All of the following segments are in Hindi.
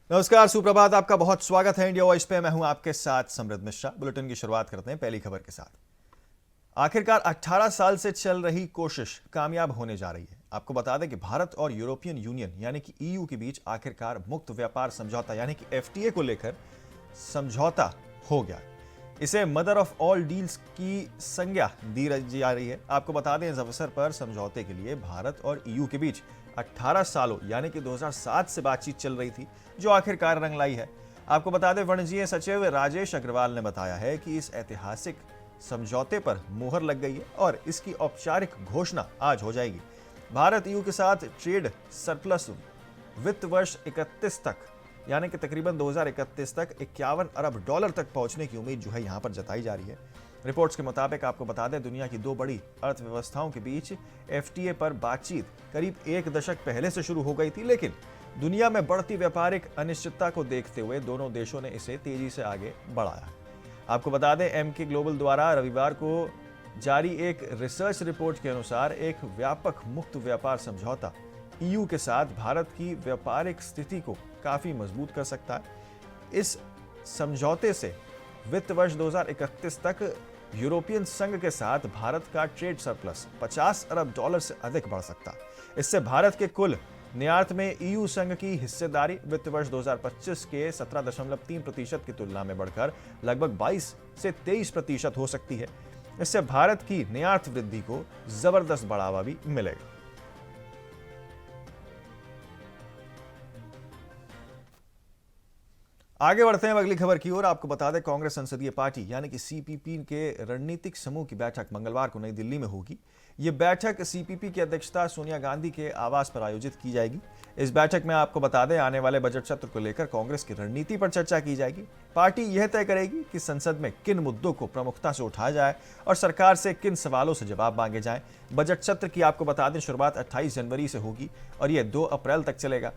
नमस्कार, सुप्रभात। आपका बहुत स्वागत है इंडिया वॉइस पे। मैं हूं आपके साथ समृद्ध मिश्रा। बुलेटिन की शुरुआत करते हैं पहली खबर के साथ। आखिरकार 18 साल से चल रही कोशिश कामयाब होने जा रही है। आपको बता दें कि भारत और यूरोपियन यूनियन यानी कि ईयू के बीच आखिरकार मुक्त व्यापार समझौता यानी कि एफटीए को लेकर समझौता हो गया। इसे मदर ऑफ ऑल डील्स की संज्ञा दी जा रही है। आपको बता दें, इस अवसर पर समझौते के लिए भारत और ईयू के बीच 18 सालों यानी कि 2007 से बातचीत चल रही थी, जो आखिरकार रंग लाई है। आपको बता दें, वाणिज्य सचिव राजेश अग्रवाल ने बताया है कि इस ऐतिहासिक समझौते पर मुहर लग गई है और इसकी औपचारिक घोषणा आज हो जाएगी। भारत ईयू के साथ ट्रेड सरप्लस वित्त वर्ष 31 तक यानी कि तकरीबन 2031 तक 51 अरब डॉलर तक पहुंचने की उम्मीद जो है यहां पर जताई जा रही है। रिपोर्ट्स के मुताबिक आपको बता दें, दुनिया की दो बड़ी अर्थव्यवस्थाओं के बीच एफटीए पर बातचीत करीब एक दशक पहले से शुरू हो गई थी, लेकिन दुनिया में बढ़ती व्यापारिक अनिश्चितता को देखते हुए दोनों देशों ने इसे तेजी से आगे बढ़ाया। आपको बता दें, एमके ग्लोबल द्वारा रविवार को जारी एक रिसर्च रिपोर्ट के अनुसार एक व्यापक मुक्त व्यापार समझौता ईयू के साथ भारत की व्यापारिक स्थिति को काफी मजबूत कर सकता है। इस समझौते से वित्त वर्ष 2031 तक यूरोपियन संघ के साथ भारत का ट्रेड सरप्लस 50 अरब डॉलर से अधिक बढ़ सकता है। इससे भारत के कुल निर्यात में ईयू संघ की हिस्सेदारी वित्त वर्ष 2025 के 17.3% की तुलना में बढ़कर लगभग 22 से 23% हो सकती है। इससे भारत की निर्यात वृद्धि को जबरदस्त बढ़ावा भी मिलेगा। आगे बढ़ते हैं अगली खबर की ओर। आपको बता दें, कांग्रेस संसदीय पार्टी यानी कि सीपीपी के रणनीतिक समूह की बैठक मंगलवार को नई दिल्ली में होगी। यह बैठक सीपीपी की अध्यक्षता सोनिया गांधी के आवास पर आयोजित की जाएगी। इस बैठक में आपको बता दें, आने वाले बजट सत्र को लेकर कांग्रेस की रणनीति पर चर्चा की जाएगी। पार्टी यह तय करेगी कि संसद में किन मुद्दों को प्रमुखता से उठाया जाए और सरकार से किन सवालों से जवाब मांगे जाएं। बजट सत्र की आपको बता दें, शुरुआत 28 जनवरी से होगी और यह 2 अप्रैल तक चलेगा।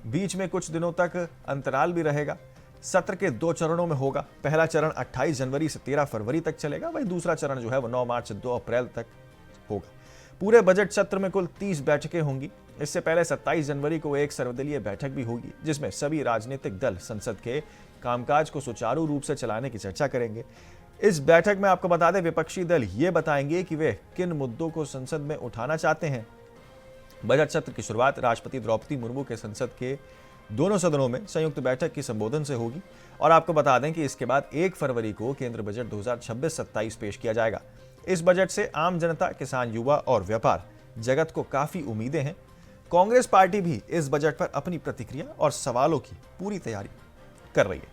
बीच में कुछ दिनों तक अंतराल भी रहेगा। सत्र के 2 चरणों में होगा। पहला चरण 28 जनवरी से 13 फरवरी तक चलेगा, वहीं दूसरा चरण जो है वो 9 मार्च से 2 अप्रैल तक होगा। पूरे बजट सत्र में कुल 30 बैठकें होंगी। इससे पहले 27 जनवरी को एक सर्वदलीय बैठक भी होगी, जिसमें सभी राजनीतिक दल संसद के कामकाज को सुचारू रूप से चलाने की चर्चा करेंगे। इस बैठक में आपको बता दें, विपक्षी दल ये बताएंगे कि वे किन मुद्दों को संसद में उठाना चाहते हैं। बजट सत्र की शुरुआत राष्ट्रपति द्रौपदी मुर्मू के संसद के दोनों सदनों में संयुक्त बैठक की संबोधन से होगी और आपको बता दें कि इसके बाद 1 फरवरी को केंद्र बजट 2026-27 पेश किया जाएगा। इस बजट से आम जनता, किसान, युवा और व्यापार जगत को काफी उम्मीदें हैं। कांग्रेस पार्टी भी इस बजट पर अपनी प्रतिक्रिया और सवालों की पूरी तैयारी कर रही है।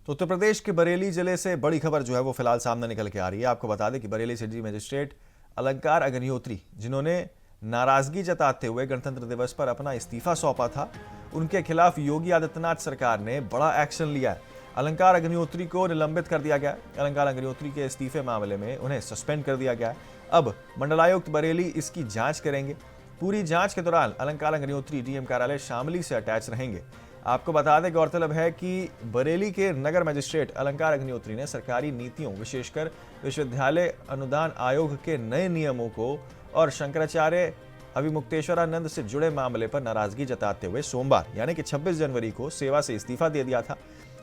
तो उत्तर प्रदेश के बरेली जिले से बड़ी खबर जो है वो फिलहाल सामने निकल के आ रही है। आपको बता दें कि बरेली सिटी मजिस्ट्रेट अलंकार अग्निहोत्री, जिन्होंने नाराजगी जताते हुए गणतंत्र दिवस पर अपना इस्तीफा सौंपा था, उनके खिलाफ योगी आदित्यनाथ सरकार ने बड़ा एक्शन लिया है। अलंकार अग्निहोत्री को निलंबित कर दिया गया। अलंकार अग्निहोत्री के इस्तीफे मामले में उन्हें सस्पेंड कर दिया गया है। अब मंडलायुक्त बरेली इसकी जांच करेंगे। पूरी जांच के दौरान अलंकार अग्निहोत्री डीएम कार्यालय शामली से अटैच रहेंगे। आपको बता दें, गौरतलब है कि बरेली के नगर मजिस्ट्रेट अलंकार अग्निहोत्री ने सरकारी नीतियों, विशेषकर विश्वविद्यालय अनुदान आयोग के नए नियमों को और शंकराचार्य अभिमुक्तेश्वरानंद से जुड़े मामले पर नाराजगी जताते हुए सोमवार यानी कि 26 जनवरी को सेवा से इस्तीफा दे दिया था।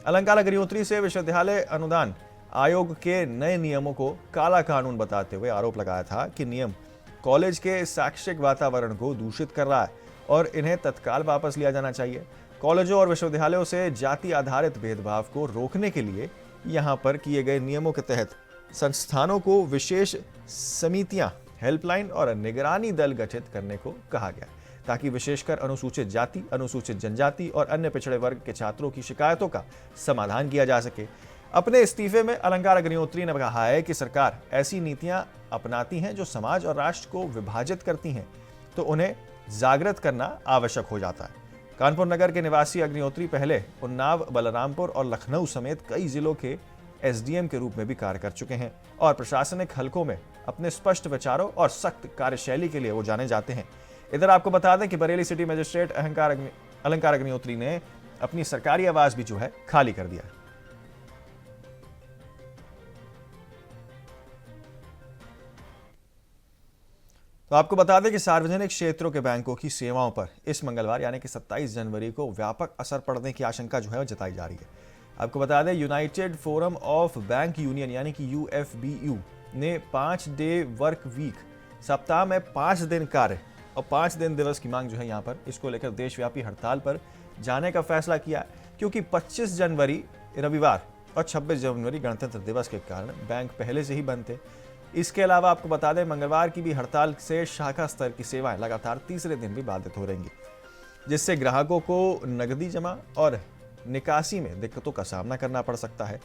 अलंकार अग्निहोत्री से विश्वविद्यालय अनुदान आयोग के नए नियमों को काला कानून बताते हुए आरोप लगाया था कि नियम कॉलेज के शैक्षिक वातावरण को दूषित कर रहा है और इन्हें तत्काल वापस लिया जाना चाहिए। कॉलेजों और विश्वविद्यालयों से जाति आधारित भेदभाव को रोकने के लिए यहां पर किए गए नियमों के तहत संस्थानों को विशेष समितियां, हेल्पलाइन और निगरानी दल गठित करने को कहा गया, ताकि विशेषकर अनुसूचित जाति, अनुसूचित जनजाति और अन्य पिछड़े वर्ग के छात्रों की शिकायतों का समाधान किया जा सके। अपने इस्तीफे में अलंकार अग्निहोत्री ने कहा है कि सरकार ऐसी नीतियां अपनाती हैं जो समाज और राष्ट्र को विभाजित करती हैं, तो उन्हें जागृत करना आवश्यक हो जाता है। कानपुर नगर के निवासी अग्निहोत्री पहले उन्नाव, बलरामपुर और लखनऊ समेत कई जिलों के एसडीएम के रूप में भी कार्य कर चुके हैं और प्रशासनिक हलकों में अपने स्पष्ट विचारों और सख्त कार्यशैली के लिए वो जाने जाते हैं। इधर आपको बता दें कि बरेली सिटी मजिस्ट्रेट अलंकार अग्निहोत्री ने अपनी सरकारी आवास भी जो है खाली कर दिया है। तो आपको बता दें कि सार्वजनिक क्षेत्रों के बैंकों की सेवाओं पर इस मंगलवार यानी कि 27 जनवरी को व्यापक असर पड़ने की आशंका जो है वो जताई जा रही है। आपको बता दें United forum of bank union यानी कि यूएफबीयू ने 5 डे वर्क वीक, सप्ताह में 5 दिन कार्य और 5 दिन दिवस की मांग जो है यहाँ पर, इसको लेकर देशव्यापी हड़ताल पर जाने का फैसला किया, क्योंकि 25 जनवरी रविवार और 26 जनवरी गणतंत्र दिवस के कारण बैंक पहले से ही बंद थे। इसके अलावा आपको बता दें मंगलवार की भी हड़ताल से शाखा स्तर की सेवाएं लगातार तीसरे दिन भी बाधित हो रहेंगी, जिससे ग्राहकों को नकदी जमा और निकासी में दिक्कतों का सामना करना पड़ सकता है।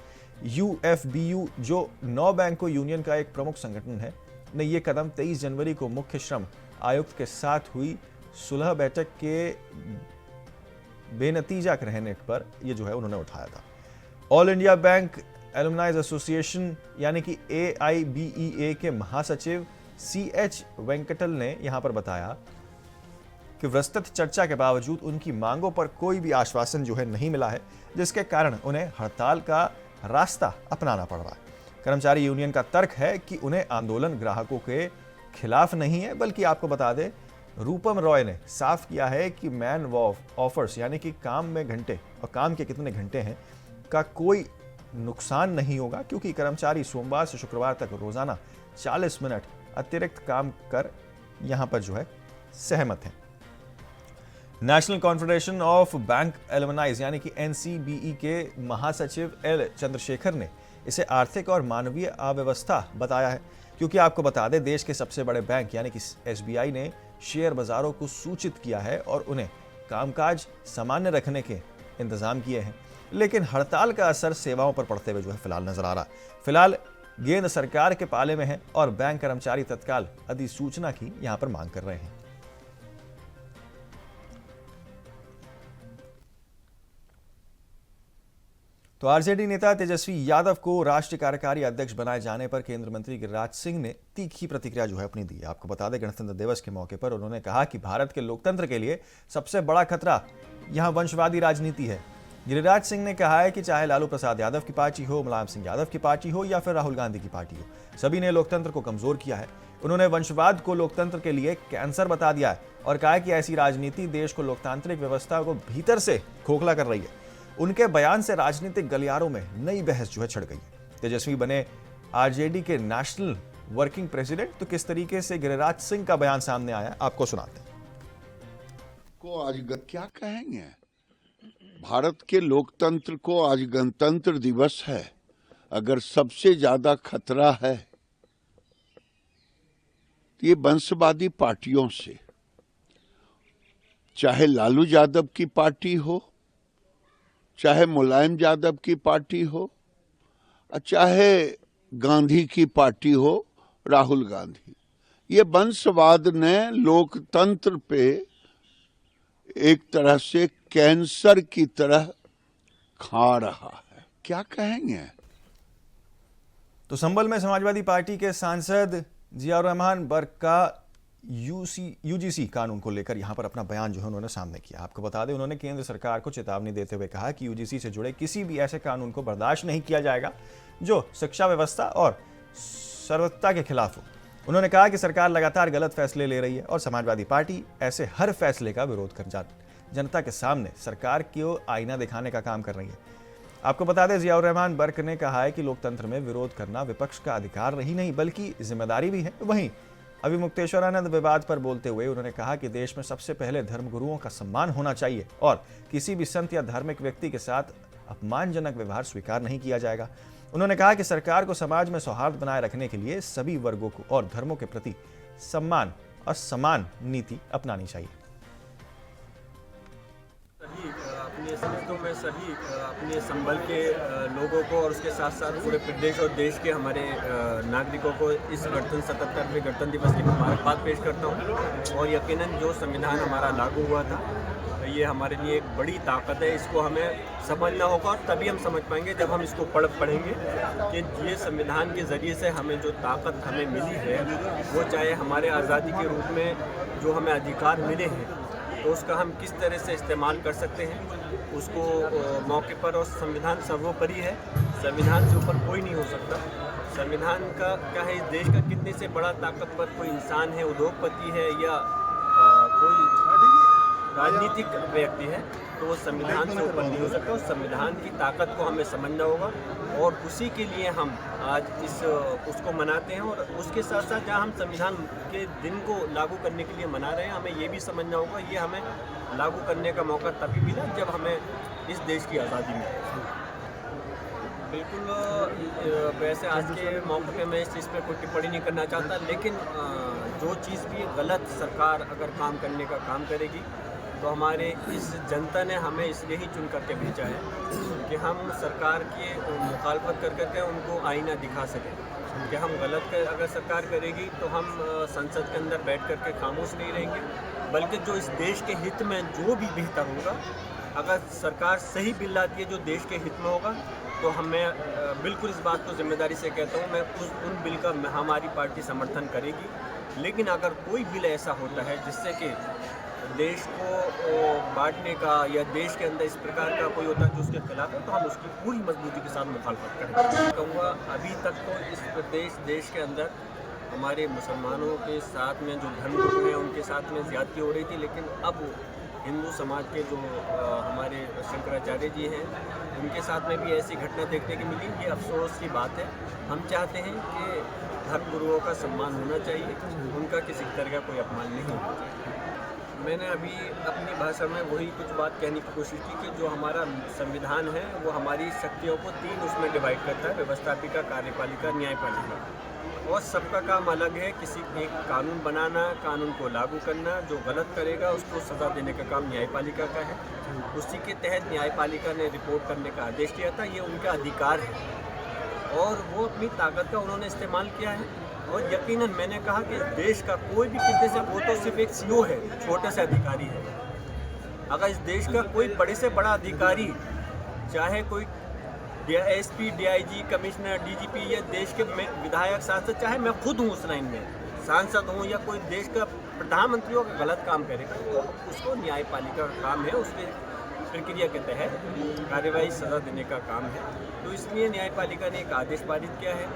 यूएफबीयू, जो 9 बैंकों यूनियन का एक प्रमुख संगठन है, ने यह कदम 23 जनवरी को मुख्य श्रम आयुक्त के साथ हुई सुलह बैठक के बेनतीजा रहने पर ये जो है उन्होंने उठाया था। ऑल इंडिया बैंक एलुमनाइज एसोसिएशन यानी कि AIBEA के महासचिव CH वेंकटल ने यहां पर बताया कि विस्तृत चर्चा के बावजूद उनकी मांगों पर कोई भी आश्वासन जो है नहीं मिला है, जिसके कारण उन्हें हड़ताल का रास्ता अपनाना पड़ रहा है। कर्मचारी यूनियन का तर्क है कि उन्हें आंदोलन ग्राहकों के खिलाफ नहीं है, बल्कि आपको बता दें रूपम रॉय ने साफ किया है कि मैन ऑफर्स यानी कि काम में घंटे और काम के कितने घंटे हैं का कोई नुकसान नहीं होगा, क्योंकि कर्मचारी सोमवार से शुक्रवार तक रोजाना 40 मिनट अतिरिक्त काम कर यहां पर जो है सहमत हैं। नेशनल कॉन्फेडरेशन ऑफ बैंक एलुमनाइज यानी कि NCBE के महासचिव L चंद्रशेखर ने इसे आर्थिक और मानवीय अव्यवस्था बताया है, क्योंकि आपको बता दें देश के सबसे बड़े बैंक यानी कि SBI ने शेयर बाजारों को सूचित किया है और उन्हें कामकाज सामान्य रखने के इंतजाम किए हैं, लेकिन हड़ताल का असर सेवाओं पर पड़ते हुए जो है फिलहाल नजर आ रहा है। फिलहाल गेंद सरकार के पाले में है और बैंक कर्मचारी तत्काल अधिसूचना की यहां पर मांग कर रहे हैं। तो आरजेडी नेता तेजस्वी यादव को राष्ट्रीय कार्यकारी अध्यक्ष बनाए जाने पर केंद्रीय मंत्री गिरिराज सिंह ने तीखी प्रतिक्रिया जो है अपनी दी है। आपको बता दें गणतंत्र दिवस के मौके पर उन्होंने कहा कि भारत के लोकतंत्र के लिए सबसे बड़ा खतरा यहां वंशवादी राजनीति है। गिरिराज सिंह ने कहा है कि चाहे लालू प्रसाद यादव की पार्टी हो, मुलायम सिंह यादव की पार्टी हो या फिर राहुल गांधी की पार्टी हो, सभी ने लोकतंत्र को कमजोर किया है। उन्होंने वंशवाद को लोकतंत्र के लिए कैंसर बता दिया है और कहा कि ऐसी राजनीति देश को लोकतांत्रिक व्यवस्था को भीतर से खोखला कर रही है। उनके बयान से राजनीतिक गलियारों में नई बहस जो है छिड़ गई है। तेजस्वी बने आरजेडी के नेशनल वर्किंग प्रेसिडेंट, तो किस तरीके से गिरिराज सिंह का बयान सामने आया आपको सुनाते हैं। को आज क्या कहेंगे, भारत के लोकतंत्र को आज गणतंत्र दिवस है, अगर सबसे ज्यादा खतरा है तो ये वंशवादी पार्टियों से, चाहे लालू यादव की पार्टी हो, चाहे मुलायम यादव की पार्टी हो, चाहे गांधी की पार्टी हो, राहुल गांधी। ये वंशवाद ने लोकतंत्र पे एक तरह से कैंसर की तरह खा रहा है। क्या कहेंगे। तो संभल में समाजवादी पार्टी के सांसद जियाउर रहमान बर्क का यूजीसी कानून को लेकर यहां पर अपना बयान जो है उन्होंने सामने किया। आपको बता दें उन्होंने केंद्र सरकार को चेतावनी देते हुए कहा कि यूजीसी से जुड़े किसी भी ऐसे कानून को बर्दाश्त नहीं किया जाएगा जो शिक्षा व्यवस्था और सर्वोच्चता के खिलाफ हो। उन्होंने कहा कि सरकार लगातार गलत फैसले ले रही है और समाजवादी पार्टी ऐसे हर फैसले का विरोध कर जनता के सामने सरकार को आईना दिखाने का काम कर रही है। आपको बता दें जियाउर रहमान बर्क ने कहा है कि लोकतंत्र में विरोध करना विपक्ष का अधिकार ही नहीं बल्कि जिम्मेदारी भी है। वहीं अभी मुक्तेश्वरानंद विवाद पर बोलते हुए उन्होंने कहा कि देश में सबसे पहले धर्मगुरुओं का सम्मान होना चाहिए और किसी भी संत या धार्मिक व्यक्ति के साथ अपमानजनक व्यवहार स्वीकार नहीं किया जाएगा। उन्होंने कहा कि सरकार को समाज में सौहार्द बनाए रखने के लिए सभी वर्गों को और धर्मों के प्रति सम्मान और समान नीति अपनानी चाहिए। अपने संस्थों में सभी अपने संबल के लोगों को और उसके साथ साथ पूरे प्रदेश और देश के हमारे नागरिकों को इस 77वें गणतंत्र दिवस की मुबारकबाद पेश करता हूँ। और यकीनन जो संविधान हमारा लागू हुआ था ये हमारे लिए एक बड़ी ताकत है। इसको हमें समझना होगा और तभी हम समझ पाएंगे जब हम इसको पढ़ेंगे कि ये संविधान के ज़रिए से हमें जो ताकत हमें मिली है वो चाहे हमारे आज़ादी के रूप में जो हमें अधिकार मिले हैं तो उसका हम किस तरह से इस्तेमाल कर सकते हैं उसको मौके पर। और संविधान सर्वोपरि है, संविधान से ऊपर कोई नहीं हो सकता। संविधान का क्या है, इस देश का कितने से बड़ा ताकतवर कोई इंसान है, उद्योगपति है या कोई राजनीतिक व्यक्ति है, तो वो संविधान से ऊपर नहीं हो सकता। उस संविधान की ताकत को हमें समझना होगा और उसी के लिए हम आज उसको मनाते हैं। और उसके साथ साथ जहाँ हम संविधान के दिन को लागू करने के लिए मना रहे हैं, हमें ये भी समझना होगा ये हमें लागू करने का मौका तभी मिला जब हमें इस देश की आज़ादी मिली। बिल्कुल, वैसे आज के मौके पे मैं इस चीज़ पे कोई टिप्पणी नहीं करना चाहता, लेकिन जो चीज़ भी गलत सरकार अगर काम करने का काम करेगी तो हमारे इस जनता ने हमें इसलिए ही चुन करके भेजा है कि हम सरकार की मुखालफत कर करके उनको आईना दिखा सकें कि हम गलत अगर सरकार करेगी तो हम संसद के अंदर बैठ करके खामोश नहीं रहेंगे, बल्कि जो इस देश के हित में जो भी बेहतर होगा, अगर सरकार सही बिल लाती है जो देश के हित में होगा, तो हमें बिल्कुल इस बात को जिम्मेदारी से कहता हूँ, मैं उन बिल का हमारी पार्टी समर्थन करेगी। लेकिन अगर कोई बिल ऐसा होता है जिससे कि देश को बांटने का या देश के अंदर इस प्रकार का कोई होता है जो उसके खिलाफ है, तो हम उसकी पूरी मजबूती के साथ मुखालफत करेंगे। कहूँगा अभी तक तो इस देश के अंदर हमारे मुसलमानों के साथ में जो धर्मगुरु हैं उनके साथ में ज़्यादती हो रही थी, लेकिन अब हिंदू समाज के जो हमारे शंकराचार्य जी हैं उनके साथ में भी ऐसी घटना देखने की मिली। ये अफसोस की बात है। हम चाहते हैं कि धर्मगुरुओं का सम्मान होना चाहिए, उनका किसी तरह का कोई अपमान नहीं होना चाहिए। मैंने अभी अपनी भाषा में वही कुछ बात कहने की कोशिश की कि जो हमारा संविधान है वो हमारी शक्तियों को 3 उसमें डिवाइड करता है, व्यवस्थापिका, कार्यपालिका, न्यायपालिका, और सबका काम अलग है। किसी एक कानून बनाना, कानून को लागू करना, जो गलत करेगा उसको सज़ा देने का काम न्यायपालिका का है। उसी के तहत न्यायपालिका ने रिपोर्ट करने का आदेश दिया था, ये उनका अधिकार है और वो अपनी ताकत का उन्होंने इस्तेमाल किया है। और यकीनन मैंने कहा कि देश का कोई भी कितने से, वो तो सिर्फ एक सीओ है, छोटे से अधिकारी है। अगर इस देश का कोई बड़े से बड़ा अधिकारी, चाहे कोई एसपी, डीआईजी, कमिश्नर, डीजीपी या देश के विधायक, सांसद, चाहे मैं खुद हूँ उस लाइन में सांसद हूँ, या कोई देश का प्रधानमंत्री हो गलत काम करेगा तो उसको न्यायपालिका का काम है, उसके प्रक्रिया के तहत कार्यवाही सज़ा देने का काम है। तो इसलिए न्यायपालिका ने एक आदेश पारित किया है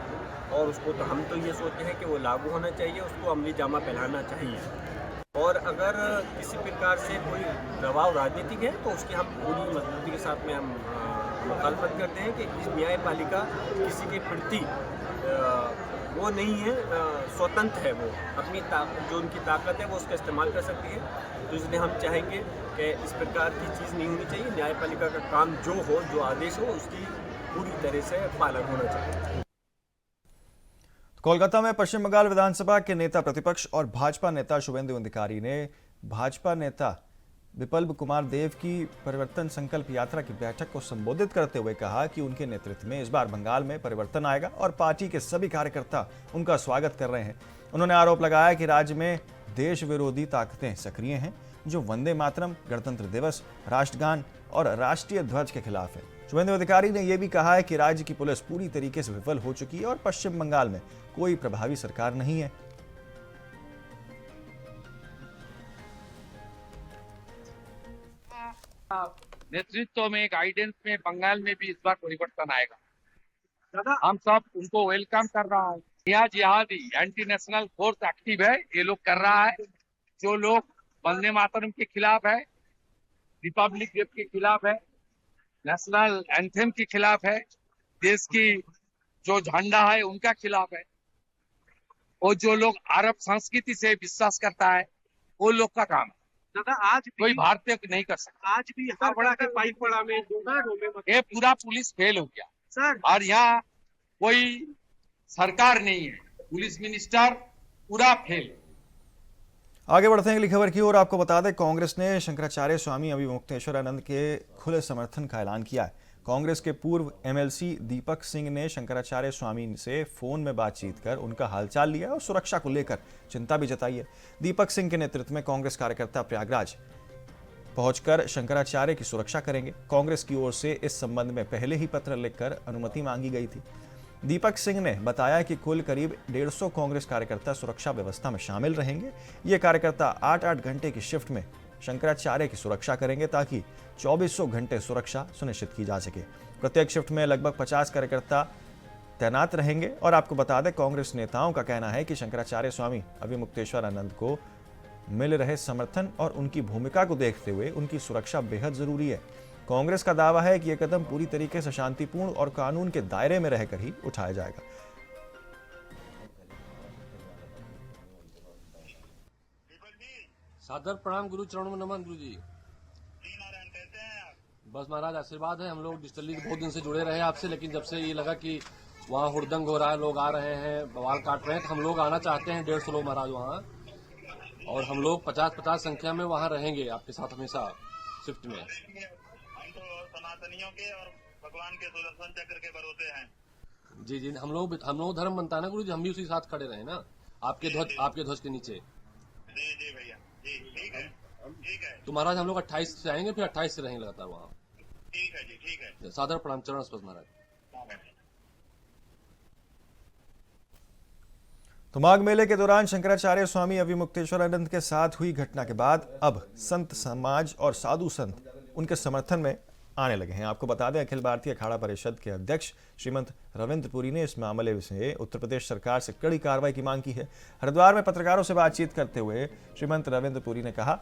और उसको तो हम तो ये सोचते हैं कि वो लागू होना चाहिए, उसको अमली जामा पहनाना चाहिए। और अगर किसी प्रकार से कोई दबाव राजनीतिक है तो उसकी हम पूरी मजबूती के साथ में हम मुखालफत करते हैं कि इस न्यायपालिका किसी के प्रति वो नहीं है, स्वतंत्र है, वो अपनी जो उनकी ताकत है वो उसका इस्तेमाल कर सकती है। तो इसलिए हम चाहेंगे कि इस प्रकार की चीज़ नहीं होनी चाहिए। न्यायपालिका का काम जो हो, जो आदेश हो, उसकी पूरी तरह से पालन होना चाहिए। कोलकाता में पश्चिम बंगाल विधानसभा के नेता प्रतिपक्ष और भाजपा नेता शुभेंदु अधिकारी ने भाजपा नेता विप्लव कुमार देव की परिवर्तन संकल्प यात्रा की बैठक को संबोधित करते हुए कहा कि उनके नेतृत्व में इस बार बंगाल में परिवर्तन आएगा और पार्टी के सभी कार्यकर्ता उनका स्वागत कर रहे हैं। उन्होंने आरोप लगाया कि राज्य में देश विरोधी ताकतें सक्रिय हैं जो वंदे मातरम, गणतंत्र दिवस, राष्ट्रगान और राष्ट्रीय ध्वज के खिलाफ है। शुभेंदु अधिकारी ने यह भी कहा है कि राज्य की पुलिस पूरी तरीके से विफल हो चुकी है और पश्चिम बंगाल में कोई प्रभावी सरकार नहीं है। नेतृत्व में, गाइडेंस में बंगाल में भी इस बार परिवर्तन आएगा। हम सब उनको वेलकम कर रहा है। यहाँ जिहादी एंटी नेशनल फोर्स एक्टिव है, ये लोग कर रहा है। जो लोग वंदे मातरम के खिलाफ है, रिपब्लिक डे के खिलाफ है, नेशनल एंथम के खिलाफ है, देश की जो झंडा है उनका खिलाफ है, और जो लोग अरब संस्कृति से विश्वास करता है वो लोग का काम है। दादा, आज कोई भारतीय नहीं कर सकता। आज भी हावड़ा के पाइकपाड़ा में ये पूरा पुलिस फेल हो गया सर, और यहाँ कोई सरकार नहीं है, पुलिस मिनिस्टर पूरा फेल। आगे बढ़ते हैं अगली खबर की ओर। आपको बता दें, कांग्रेस ने शंकराचार्य स्वामी अविमुक्तेश्वरानंद के खुले समर्थन का ऐलान किया है। कांग्रेस के पूर्व एमएलसी दीपक सिंह ने शंकराचार्य स्वामी से फोन में बातचीत कर उनका हालचाल लिया और सुरक्षा को लेकर चिंता भी जताई है। दीपक सिंह के नेतृत्व में कांग्रेस कार्यकर्ता प्रयागराज पहुंचकर शंकराचार्य की सुरक्षा करेंगे। कांग्रेस की ओर से इस संबंध में पहले ही पत्र लिखकर अनुमति मांगी गई थी। दीपक सिंह ने बताया कि कुल करीब 150 कांग्रेस कार्यकर्ता सुरक्षा व्यवस्था में शामिल रहेंगे। ये कार्यकर्ता 8-8 घंटे की शिफ्ट में शंकराचार्य की सुरक्षा करेंगे ताकि 2400 घंटे सुरक्षा सुनिश्चित की जा सके। प्रत्येक शिफ्ट में लगभग 50 कार्यकर्ता तैनात रहेंगे। और आपको बता दें, कांग्रेस नेताओं का कहना है कि शंकराचार्य स्वामी अविमुक्तेश्वरानंद को मिल रहे समर्थन और उनकी भूमिका को देखते हुए उनकी सुरक्षा बेहद जरूरी है। कांग्रेस का दावा है कि यह कदम पूरी तरीके से शांतिपूर्ण और कानून के दायरे में रहकर ही उठाया जाएगा। सादर प्रणाम गुरु चरणों में नमन। गुरु जी बस महाराज आशीर्वाद है। हम लोग डिस्टली बहुत दिन से जुड़े रहे आपसे, लेकिन जब से ये लगा कि वहाँ हुड़दंग हो रहा है, लोग आ रहे हैं, बवाल काट रहे हैं, तो हम लोग आना चाहते हैं। 150 लोग महाराज वहाँ, और हम लोग 50-50 संख्या में वहाँ रहेंगे आपके साथ हमेशा शिफ्ट में। हम तो सनातनियों के और भगवान के सुदर्शन चक्र के भरोसे हैं। जी जी, हम लोग धर्म बनता है ना गुरु जी, हम भी उसी साथ खड़े रहे ना, आपके ध्वज के नीचे। जी जी भैया जी, ठीक है ठीक है। तो महाराज हम लोग 28 से आएंगे, फिर 28 से रहेंगे लगातार वहाँ। ठीक है जी, ठीक है। सादर प्रणाम, चरण स्पर्श महाराज। तो माघ मेले के दौरान शंकराचार्य स्वामी अविमुक्तेश्वरानंद के साथ हुई घटना के बाद अब संत समाज और साधु संत उनके समर्थन में आने लगे हैं। आपको बता दें, अखिल भारतीय अखाड़ा परिषद के अध्यक्ष श्रीमंत रविंद्र पुरी ने इस मामले से उत्तर प्रदेश सरकार से कड़ी कार्रवाई की मांग की है। हरिद्वार में पत्रकारों से बातचीत करते हुए श्रीमंत रविंद्र पुरी ने कहा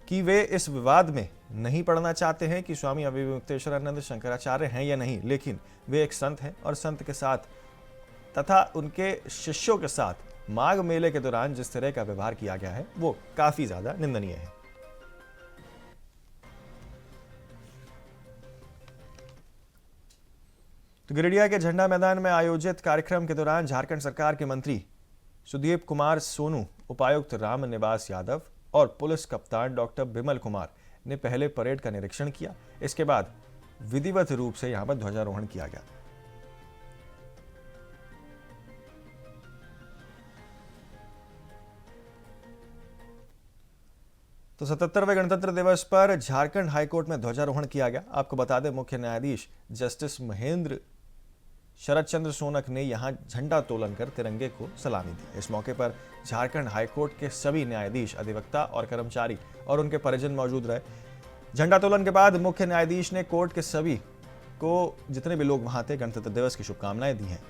कि वे इस विवाद में नहीं पड़ना चाहते हैं कि स्वामी अविमुक्तेश्वरानंद शंकराचार्य हैं या नहीं, लेकिन वे एक संत हैं और संत के साथ तथा उनके शिष्यों के साथ माघ मेले के दौरान जिस तरह का व्यवहार किया गया है वो काफी ज्यादा निंदनीय है। तो गिरिडीह के झंडा मैदान में आयोजित कार्यक्रम के दौरान झारखंड सरकार के मंत्री सुदीप कुमार सोनू, उपायुक्त राम निवास यादव और पुलिस कप्तान डॉक्टर बिमल कुमार ने पहले परेड का निरीक्षण किया। इसके बाद विधिवत रूप से यहां पर ध्वजारोहण किया गया। तो 77वें गणतंत्र दिवस पर झारखंड हाईकोर्ट में ध्वजारोहण किया गया। आपको बता दें, मुख्य न्यायाधीश जस्टिस महेंद्र शरद चंद्र सोनक ने यहां झंडा तोलन कर तिरंगे को सलामी दी। इस मौके पर झारखंड हाईकोर्ट के सभी न्यायाधीश, अधिवक्ता और कर्मचारी और उनके परिजन मौजूद रहे। झंडा तोलन के बाद मुख्य न्यायाधीश ने कोर्ट के सभी को, जितने भी लोग वहां थे, गणतंत्र दिवस की शुभकामनाएं दी हैं।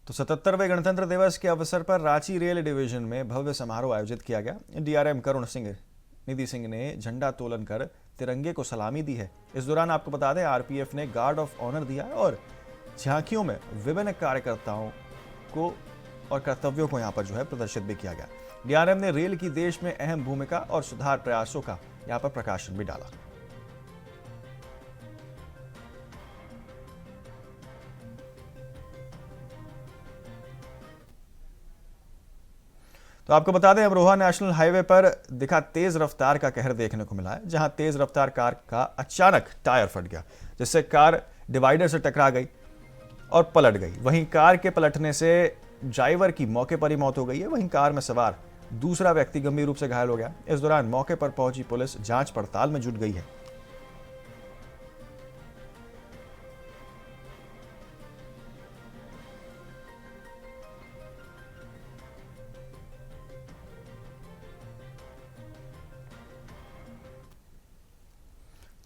तो 77वें गणतंत्र दिवस के अवसर पर रांची रेल डिवीजन में भव्य समारोह आयोजित किया गया। डीआरएम करुण सिंह निधि सिंह ने झंडा तोलन कर तिरंगे को सलामी दी है। इस दौरान आपको बता दें, आरपीएफ ने गार्ड ऑफ ऑनर दिया और झांकियों में विभिन्न कार्यकर्ताओं को और कर्तव्यों को यहां पर प्रदर्शित भी किया गया। डीआरएम ने रेल की देश में अहम भूमिका और सुधार प्रयासों का यहां पर प्रकाशन भी डाला। तो आपको बता दें, अमरोहा नेशनल हाईवे पर दिखा तेज रफ्तार का कहर देखने को मिला है, जहां तेज रफ्तार कार का अचानक टायर फट गया, जिससे कार डिवाइडर से टकरा गई और पलट गई। वहीं कार के पलटने से ड्राइवर की मौके पर ही मौत हो गई है। वहीं कार में सवार दूसरा व्यक्ति गंभीर रूप से घायल हो गया। इस दौरान मौके पर पहुंची पुलिस जांच पड़ताल में जुट गई है।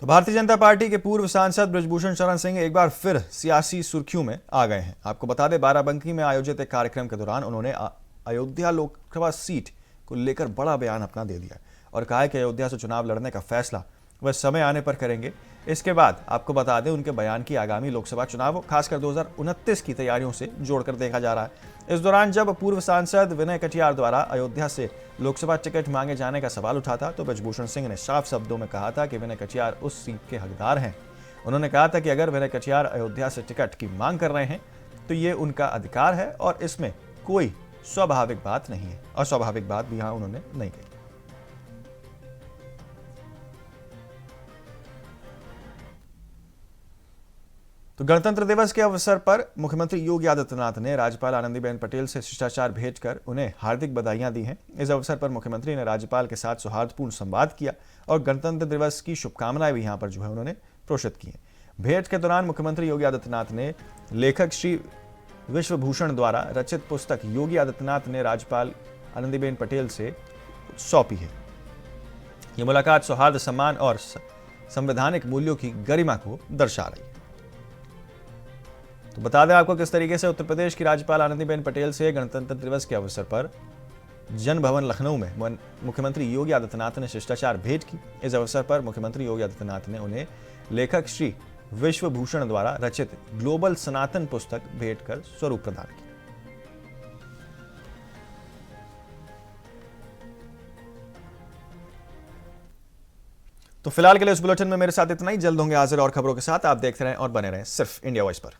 तो भारतीय जनता पार्टी के पूर्व सांसद बृजभूषण शरण सिंह एक बार फिर सियासी सुर्खियों में आ गए हैं। आपको बता दें, बाराबंकी में आयोजित एक कार्यक्रम के दौरान उन्होंने अयोध्या लोकसभा सीट को लेकर बड़ा बयान अपना दे दिया और कहा है कि अयोध्या से चुनाव लड़ने का फैसला वह समय आने पर करेंगे। इसके बाद आपको बता दें, उनके बयान की आगामी लोकसभा चुनाव खासकर 2029 की तैयारियों से जोड़कर देखा जा रहा है। इस दौरान जब पूर्व सांसद विनय कटियार द्वारा अयोध्या से लोकसभा टिकट मांगे जाने का सवाल उठा था, तो बृजभूषण सिंह ने साफ शब्दों में कहा था कि विनय कटियार उस सीट के हकदार हैं। उन्होंने कहा था कि अगर विनय कटियार अयोध्या से टिकट की मांग कर रहे हैं तो ये उनका अधिकार है और इसमें कोई स्वाभाविक बात नहीं है। अस्वाभाविक बात भी यहां उन्होंने नहीं कही। तो गणतंत्र दिवस के अवसर पर मुख्यमंत्री योगी आदित्यनाथ ने राज्यपाल आनंदीबेन पटेल से शिष्टाचार भेजकर उन्हें हार्दिक बधाइयां दी हैं। इस अवसर पर मुख्यमंत्री ने राज्यपाल के साथ सौहार्दपूर्ण संवाद किया और गणतंत्र दिवस की शुभकामनाएं भी यहां पर उन्होंने प्रेषित की हैं। भेंट के दौरान मुख्यमंत्री योगी आदित्यनाथ ने लेखक श्री विश्वभूषण द्वारा रचित पुस्तक योगी आदित्यनाथ ने राज्यपाल आनंदीबेन पटेल से सौंपी है। यह मुलाकात सौहार्द, सम्मान और संवैधानिक मूल्यों की गरिमा को दर्शा रही है। तो बता दें आपको किस तरीके से उत्तर प्रदेश की राज्यपाल आनंदीबेन पटेल से गणतंत्र दिवस के अवसर पर जन भवन लखनऊ में मुख्यमंत्री योगी आदित्यनाथ ने शिष्टाचार भेंट की। इस अवसर पर मुख्यमंत्री योगी आदित्यनाथ ने उन्हें लेखक श्री विश्वभूषण द्वारा रचित ग्लोबल सनातन पुस्तक भेंट कर स्वरूप प्रदान किया। तो फिलहाल के लिए इस बुलेटिन में मेरे साथ इतना ही। जल्द होंगे हाजिर और खबरों के साथ। आप देखते रहें और बने रहें सिर्फ इंडिया वॉइस पर।